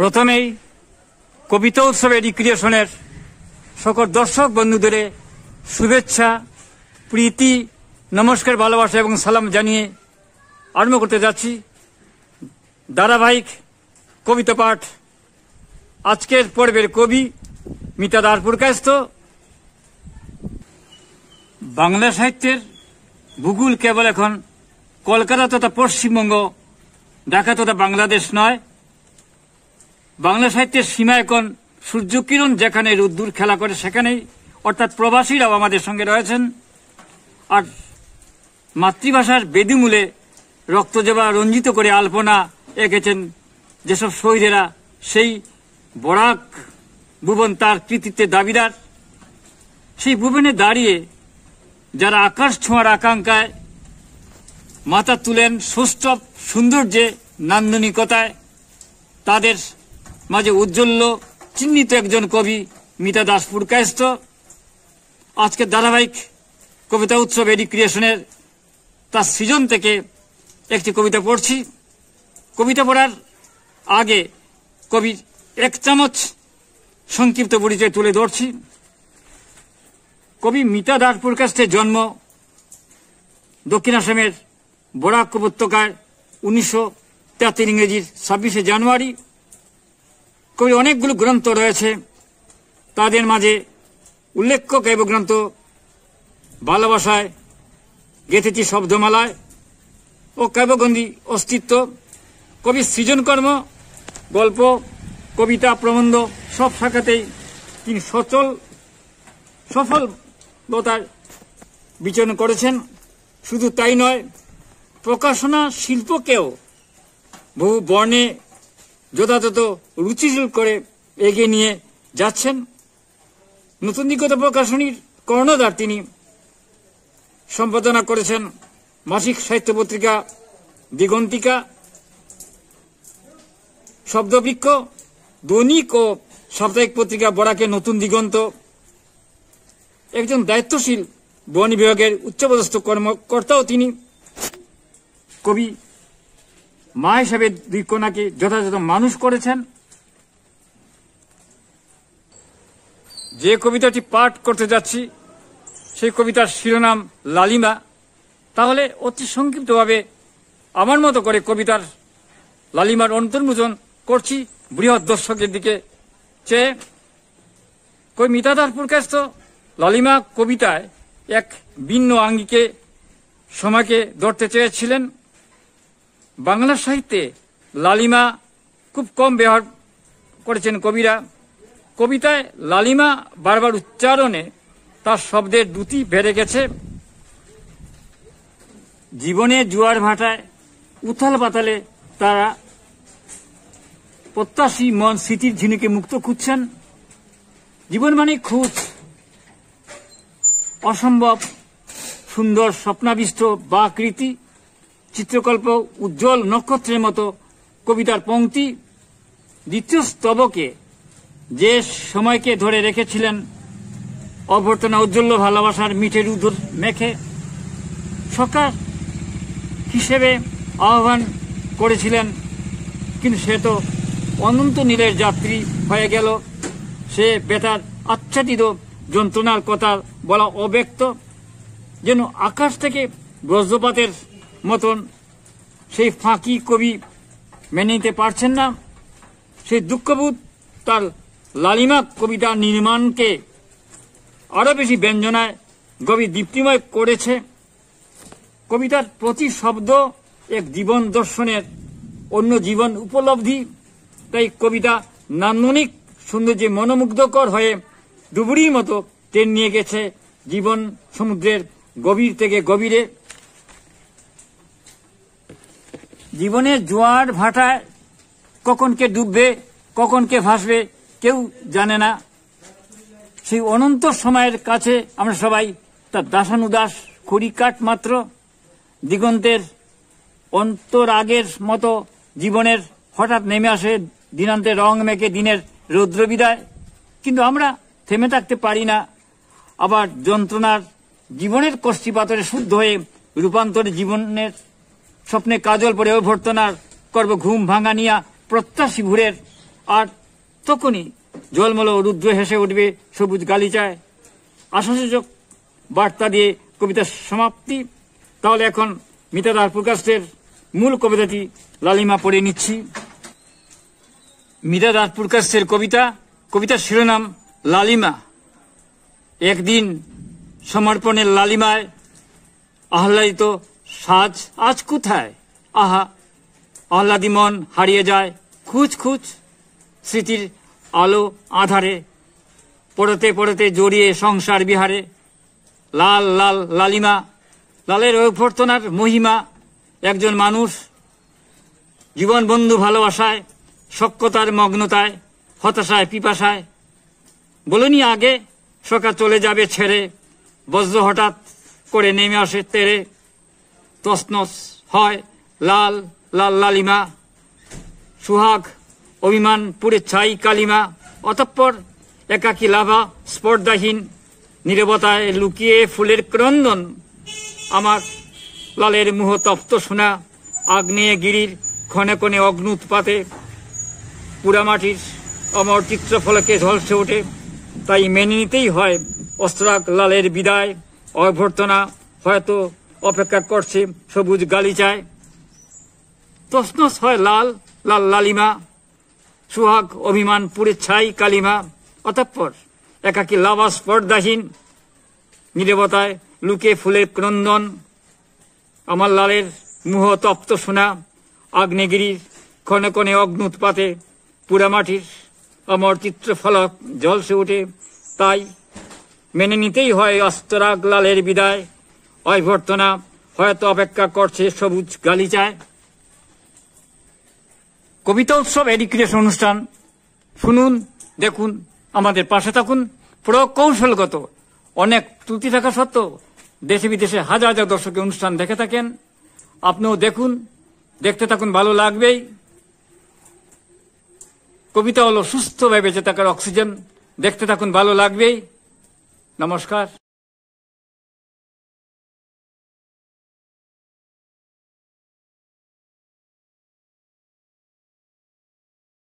প্রথমেই কবিতা উৎসবে রিক্রিয়েশনের সকল দর্শক বন্ধুদের শুভেচ্ছা, প্রীতি, নমস্কার, ভালোবাসা এবং সালাম জানিয়ে আরম্ভ করতে যাচ্ছি ধারাবাহিক কবিতা পাঠ। আজকের পর্বের কবি মিতা দাসপুরকায়স্থ। বাংলা সাহিত্যের ভূগোল কেবল এখন কলকাতা তথা পশ্চিমবঙ্গ, ঢাকা তথা বাংলাদেশ নয়। বাংলা সাহিত্যের সীমা এখন সূর্যকিরণ যেখানে রোদ্দুর খেলা করে সেখানেই, অর্থাৎ প্রবাসীরাও আমাদের সঙ্গে রয়েছেন। আর মাতৃভাষার বেদিমূলে রক্তজবা রঞ্জিত করে আলপনা এঁকেছেন যেসব শহীদেরা, সেই বরাক ভুবন তার কৃতিত্বের দাবিদার। সেই ভুবনে দাঁড়িয়ে যারা আকাশ ছোঁয়ার আকাঙ্ক্ষায় মাথা তুলেন সৌষ্ঠব সৌন্দর্যে, নান্দনিকতায়, তাদের মাঝে উজ্জ্বল চিহ্নিত একজন কবি মিতা দাসপুরকায়স্থ। আজকের ধারাবাহিক কবিতা উৎসব রিক্রিয়েশনের তার সৃজন থেকে একটি কবিতা পড়ছি। কবিতা পড়ার আগে কবির এক চামচ সংক্ষিপ্ত পরিচয় তুলে ধরছি। কবি মিতা দাসপুরকায়স্থের জন্ম দক্ষিণ আসামের বরাক উপত্যকায় 1973 ইংরেজির 26শে জানুয়ারি। কবির অনেকগুলো গ্রন্থ রয়েছে, তাদের মাঝে উল্লেখ্য কাব্যগ্রন্থ ভালোবাসায় গেঁথেছি শব্দমালায় ও কাব্যগন্ধি অস্তিত্ব। কবির সৃজনকর্ম, গল্প, কবিতা, প্রবন্ধ সব শাখাতেই তিনি সফলতার বিচরণ করেছেন। শুধু তাই নয়, প্রকাশনা শিল্পকেও বহু বর্ণে যথাযথ রুচিশীল করে এগিয়ে নিয়ে যাচ্ছেন। নতুন দিগন্ত প্রকাশনীর কর্ণধার তিনি। সম্পাদনা করেছেন মাসিক সাহিত্য পত্রিকা দিগন্তিকা, শব্দবৃক্ষ, দৈনিক ও সাপ্তাহিক পত্রিকা বরাকের নতুন দিগন্ত। একজন দায়িত্বশীল বন বিভাগের উচ্চপদস্থ কর্মকর্তাও তিনি। কবি মা হিসাবে দুই কন্যাকে যথাযথ মানুষ করেছেন। যে কবিতাটি পাঠ করতে যাচ্ছি সেই কবিতার শিরোনাম লালিমা। তাহলে অতি সংক্ষিপ্তভাবে আমার মতো করে কবিতার লালিমার অন্তর্মোচন করছি বৃহৎ দর্শকের দিকে চেয়ে। কবি মিতা দাসপুরকায়স্থ লালিমা কবিতায় এক ভিন্ন আঙ্গিকে সময়কে ধরতে চেয়েছিলেন। বাংলা সাহিত্যে লালিমা খুব কম ব্যবহার করেছেন কবিরা। কবিতায় লালিমা বারবার উচ্চারণে তার শব্দের দ্যুতি বেড়ে গেছে। জীবনের জোয়ার ভাটায় উথাল পাতালে তারা প্রত্যাশী মন স্মৃতির ঝিনুকে মুক্ত খুঁজছেন। জীবন মানে খুঁজ, অসম্ভব সুন্দর স্বপ্নাবিষ্ট বা কৃতি, চিত্রকল্প উজ্জ্বল নক্ষত্রের মতো কবিতার পংক্তি। দ্বিতীয় স্তবকে যে সময়কে ধরে রেখেছিলেন অভ্যর্থনা উজ্জ্বল ভালোবাসার মিঠে রুদ্র মেখে, সখা হিসেবে আহ্বান করেছিলেন, কিন্তু সে তো অনন্ত নীলের যাত্রী হয়ে গেল। সে বেতার আচ্ছাদিত যন্ত্রণার কথা বলা অব্যক্ত, যেন আকাশ থেকে বজ্রপাতের মতন। সেই ফাঁকি কবি মেনে নিতে পারছেন না। সেই দুঃখবোধ তার লালিমা কবিতা নির্মাণকে আরো বেশি ব্যঞ্জনায় গভীর দীপ্তিময় করেছে। কবিতার প্রতি শব্দ এক জীবন দর্শনের অন্য জীবন উপলব্ধি। তাই কবিতা নান্দনিক সৌন্দর্যে মনোমুগ্ধকর হয়ে ডুবুরির মতো টেনে নিয়ে গেছে জীবন সমুদ্রের গভীর থেকে গভীরে। জীবনের জোয়ার ভাটায় কখন কে ডুববে, কখন কে ভাসবে কেউ জানে না। সেই অনন্ত সময়ের কাছে আমরা সবাই তার দাসানুদাস খড়িকাঠ মাত্র। দিগন্তের অন্তরাগের মতো জীবনের হঠাৎ নেমে আসে দিনান্তে রং মেখে দিনের রৌদ্র বিদায়, কিন্তু আমরা থেমে থাকতে পারি না। আবার যন্ত্রণার জীবনের কষ্টি পাথরে শুদ্ধ হয়ে রূপান্তরে জীবনের স্বপ্নে কাজল পড়ে অভ্যর্থনার করব ঘুম ভাঙানিয়া প্রত্যাশী ভোরের আর তখনই জলমল রুদ্র হেসে উঠবে সবুজ গালিচায়। আশাসূচক বার্তা দিয়ে কবিতার সমাপ্তি। তাহলে এখন মিতাদার প্রকাশের মূল কবিতাটি লালিমা পড়ে নিচ্ছি। মিতাদার প্রকাশের কবিতার শিরোনাম লালিমা। একদিন সমর্পণের লালিমায় আহ্লাদিত সাজ আজ কোথায়? আহা, আহ্লাদি মন হারিয়ে যায় খুঁজ খুঁজ স্মৃতির আলো আধারে, পড়তে পড়তে জড়িয়ে সংসার বিহারে। লাল লাল লালিমা, লালের অভ্যর্থনার মহিমা। একজন মানুষ জীবন বন্ধু ভালোবাসায়, সখ্যতার মগ্নতায়, হতাশায় পিপাসায়। বলেনি আগে সকা চলে যাবে ছেড়ে, বজ্র হঠাৎ করে নেমে আসে তেরে। তছনছ হয় লাল লাল লালিমা, সুহাগ অভিমান পুড়ে ছাই কালিমা। অতঃপর একাকী লাভা স্পর্ধাহীন নীরবতায় লুকিয়ে ফুলের ক্রন্দন। আমার লালের মুহ তপ্ত সোনা, আগ্নেয় গিরির ক্ষণে ক্ষণে অগ্নুৎপাতে পুরামাটির অমর চিত্রফলকে ঝলসে ওঠে। তাই মেনে নিতেই হয় অস্ত্রাক লালের বিদায়। অভ্যর্থনা হয়তো অপেক্ষা করছে সবুজ গালিচায়। তছনছ হয় লাল লাল লালিমা, সুহাগ অভিমান পুড়ে ছাই কালিমা। অতঃপর একাকী লাভা স্পর্ধাহীন নীরবতায় লুকে ফুলের ক্রন্দন। আমার লালের মুহ তপ্ত সোনা, আগ্নেয়গিরির ক্ষণে ক্ষণে অগ্নুৎপাতে পুরামাটির অমর চিত্রফলক ঝলসে ওঠে। তাই মেনে নিতেই হয় অস্তরাগ লালের বিদায়। অভ্যর্থনা হয়তো অপেক্ষা করছে সবুজ গালিচায়। কবিতা উৎসব এডুকেশন অনুষ্ঠান শুনুন, দেখুন, আমাদের পাশে থাকুন। প্রকৌশলগত অনেক ত্রুটি থাকা সত্ত্বেও দেশে বিদেশে হাজার হাজার দর্শকের অনুষ্ঠান দেখে থাকেন। আপনিও দেখুন, দেখতে থাকুন, ভালো লাগবেই। কবিতা হলো সুস্থভাবে বেঁচে থাকার অক্সিজেন। দেখতে থাকুন, ভালো লাগবেই। নমস্কার।